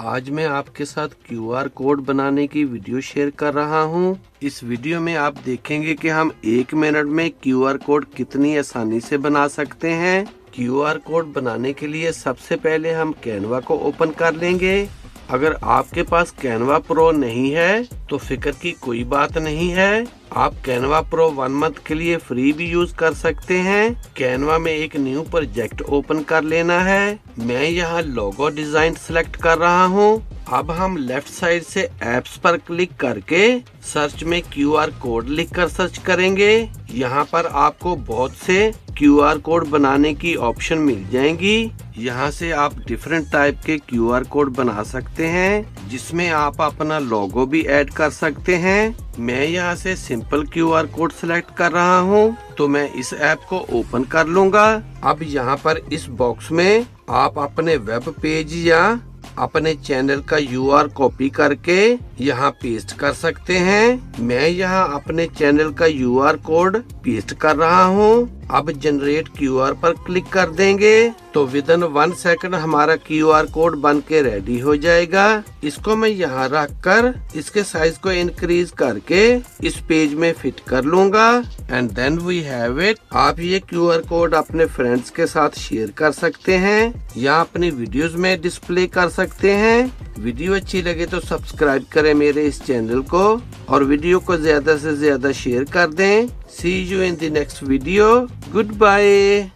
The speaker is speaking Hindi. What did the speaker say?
आज मैं आपके साथ QR कोड बनाने की वीडियो शेयर कर रहा हूं। इस वीडियो में आप देखेंगे कि हम 1 मिनट में QR कोड कितनी आसानी से बना सकते हैं। QR कोड बनाने के लिए सबसे पहले हम कैनवा को ओपन कर लेंगे। अगर आपके पास कैनवा प्रो नहीं है तो फिक्र की कोई बात नहीं है, आप कैनवा प्रो 1 मंथ के लिए फ्री भी यूज कर सकते हैं। कैनवा में एक न्यू प्रोजेक्ट ओपन कर लेना है। मैं यहाँ लोगो डिजाइन सिलेक्ट कर रहा हूँ। अब हम लेफ्ट साइड से एप्स पर क्लिक करके सर्च में QR कोड लिखकर सर्च करेंगे। यहाँ पर आपको बहुत से QR कोड बनाने की ऑप्शन मिल जाएंगी। यहाँ से आप डिफरेंट टाइप के QR कोड बना सकते हैं, जिसमें आप अपना लोगो भी ऐड कर सकते हैं। मैं यहाँ से सिंपल QR कोड सिलेक्ट कर रहा हूँ, तो मैं इस ऐप को ओपन कर लूंगा। अब यहाँ पर इस बॉक्स में आप अपने वेब पेज या अपने चैनल का URL कॉपी करके यहाँ पेस्ट कर सकते हैं। मैं यहाँ अपने चैनल का URL कोड पेस्ट कर रहा हूँ। अब जनरेट QR पर क्लिक कर देंगे तो विदिन 1 सेकंड हमारा QR कोड बन के रेडी हो जाएगा। इसको मैं यहाँ रख कर इसके साइज को इंक्रीज करके इस पेज में फिट कर लूंगा and then we have it. आप ये QR कोड अपने फ्रेंड्स के साथ शेयर कर सकते हैं या अपनी वीडियोस में डिस्प्ले कर सकते हैं। वीडियो अच्छी लगे तो सब्सक्राइब करें मेरे इस चैनल को और वीडियो को ज्यादा से ज्यादा शेयर कर दें। See you in the next video. Goodbye.